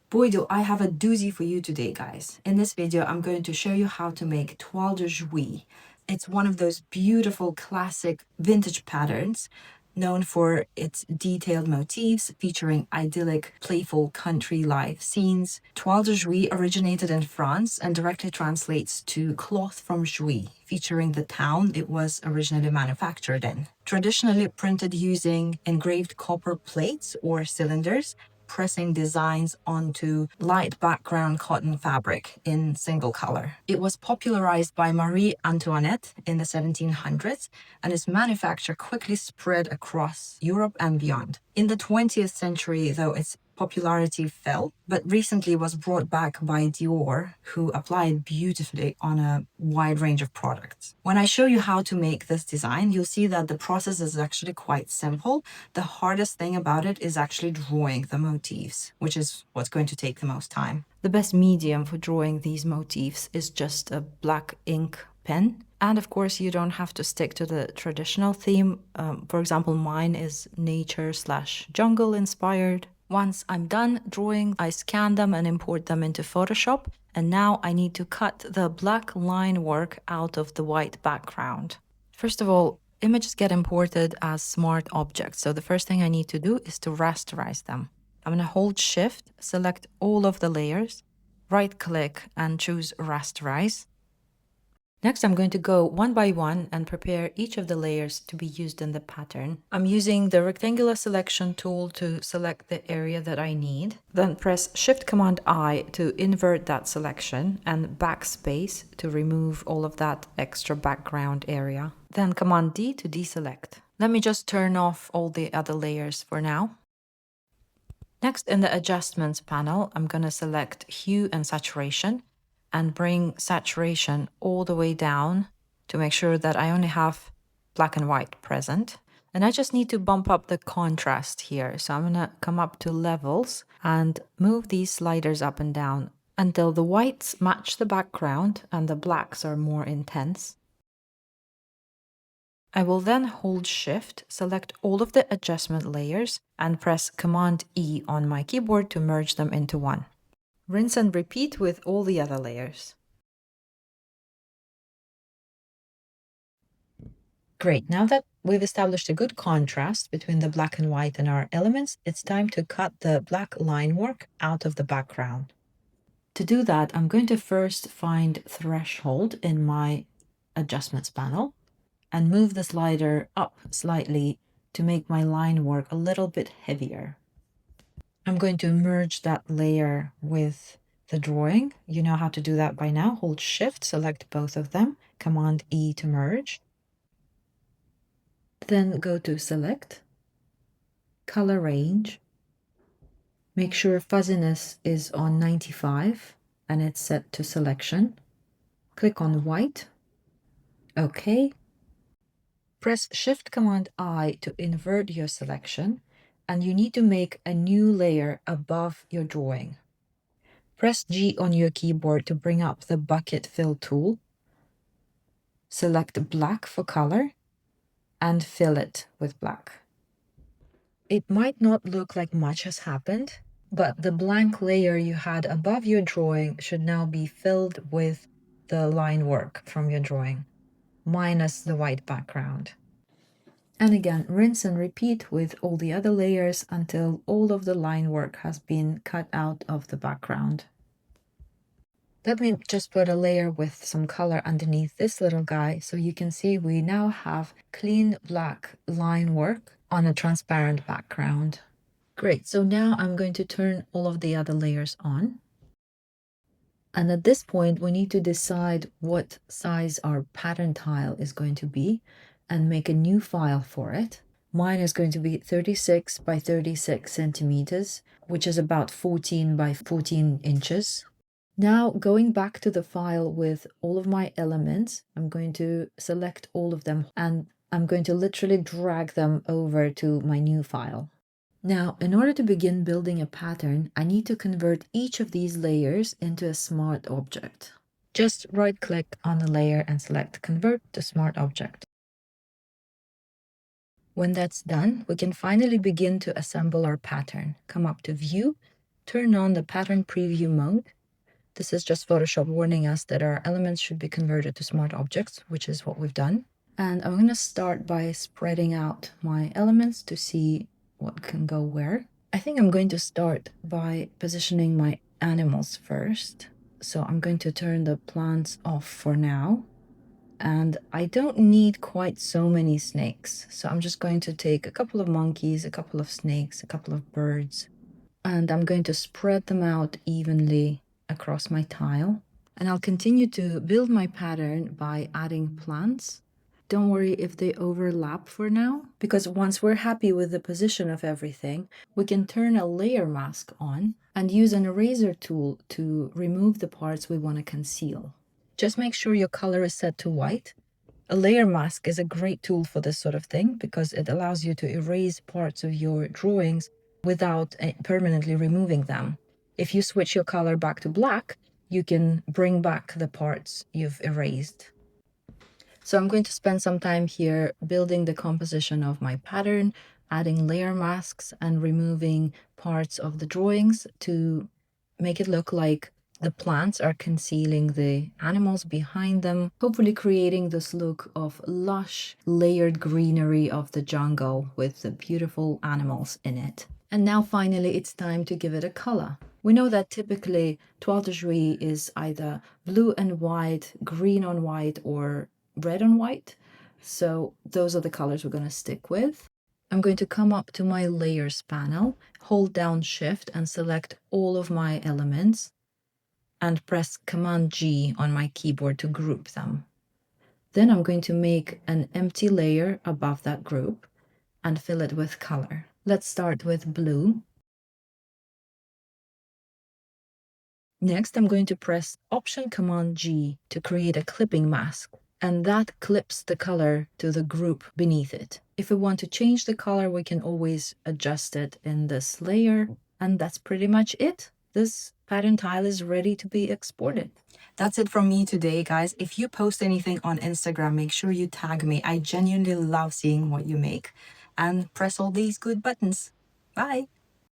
Boy, do I have a doozy for you today, guys. In this video, I'm going to show you how to make Toile de Jouy. It's one of those beautiful classic vintage patterns known for its detailed motifs featuring idyllic, playful country life scenes. Toile de Jouy originated in France and directly translates to cloth from Jouy, featuring the town it was originally manufactured in. Traditionally printed using engraved copper plates or cylinders, pressing designs onto light background cotton fabric in single color. It was popularized by Marie Antoinette in the 1700s, and its manufacture quickly spread across Europe and beyond. In the 20th century, though, its popularity fell, but recently was brought back by Dior, who applied beautifully on a wide range of products. When I show you how to make this design, you'll see that the process is actually quite simple. The hardest thing about it is actually drawing the motifs, which is what's going to take the most time. The best medium for drawing these motifs is just a black ink pen. And of course, you don't have to stick to the traditional theme. For example, mine is nature/jungle inspired. Once I'm done drawing, I scan them and import them into Photoshop. And now I need to cut the black line work out of the white background. First of all, images get imported as smart objects. So the first thing I need to do is to rasterize them. I'm going to hold Shift, select all of the layers, right click and choose rasterize. Next, I'm going to go one by one and prepare each of the layers to be used in the pattern. I'm using the rectangular selection tool to select the area that I need. Then press Shift-Command-I to invert that selection and backspace to remove all of that extra background area. Then Command-D to deselect. Let me just turn off all the other layers for now. Next, in the Adjustments panel, I'm going to select Hue and Saturation and bring saturation all the way down to make sure that I only have black and white present. And I just need to bump up the contrast here. So I'm going to come up to Levels and move these sliders up and down until the whites match the background and the blacks are more intense. I will then hold Shift, select all of the adjustment layers, and press Command-E on my keyboard to merge them into one. Rinse and repeat with all the other layers. Great, now that we've established a good contrast between the black and white and our elements, it's time to cut the black line work out of the background. To do that, I'm going to first find Threshold in my Adjustments panel and move the slider up slightly to make my line work a little bit heavier. I'm going to merge that layer with the drawing. You know how to do that by now. Hold Shift, select both of them, Command-E to merge. Then go to Select, Color Range. Make sure fuzziness is on 95 and it's set to selection. Click on White. OK. Press Shift-Command-I to invert your selection, and you need to make a new layer above your drawing. Press G on your keyboard to bring up the Bucket Fill tool. Select black for color and fill it with black. It might not look like much has happened, but the blank layer you had above your drawing should now be filled with the line work from your drawing, minus the white background. And again, rinse and repeat with all the other layers until all of the line work has been cut out of the background. Let me just put a layer with some color underneath this little guy so you can see we now have clean black line work on a transparent background. Great, so now I'm going to turn all of the other layers on. And at this point, we need to decide what size our pattern tile is going to be and make a new file for it. Mine is going to be 36 by 36 centimeters, which is about 14 by 14 inches. Now, going back to the file with all of my elements, I'm going to select all of them and I'm going to literally drag them over to my new file. Now, in order to begin building a pattern, I need to convert each of these layers into a smart object. Just right-click on the layer and select Convert to Smart Object. When that's done, we can finally begin to assemble our pattern. Come up to View, turn on the pattern preview mode. This is just Photoshop warning us that our elements should be converted to smart objects, which is what we've done. And I'm going to start by spreading out my elements to see what can go where. I think I'm going to start by positioning my animals first. So I'm going to turn the plants off for now. And I don't need quite so many snakes. So I'm just going to take a couple of monkeys, a couple of snakes, a couple of birds, and I'm going to spread them out evenly across my tile. And I'll continue to build my pattern by adding plants. Don't worry if they overlap for now, because once we're happy with the position of everything, we can turn a layer mask on and use an eraser tool to remove the parts we want to conceal. Just make sure your color is set to white. A layer mask is a great tool for this sort of thing because it allows you to erase parts of your drawings without permanently removing them. If you switch your color back to black, you can bring back the parts you've erased. So I'm going to spend some time here building the composition of my pattern, adding layer masks and removing parts of the drawings to make it look like the plants are concealing the animals behind them, hopefully creating this look of lush, layered greenery of the jungle with the beautiful animals in it. And now finally, it's time to give it a color. We know that typically Toile de Jouy is either blue and white, green on white, or red on white. So those are the colors we're going to stick with. I'm going to come up to my layers panel, hold down Shift and select all of my elements and press Command G on my keyboard to group them. Then I'm going to make an empty layer above that group and fill it with color. Let's start with blue. Next, I'm going to press Option Command G to create a clipping mask, and that clips the color to the group beneath it. If we want to change the color, we can always adjust it in this layer, and that's pretty much it. This pattern tile is ready to be exported. That's it from me today, guys. If you post anything on Instagram, make sure you tag me. I genuinely love seeing what you make. And press all these good buttons. Bye!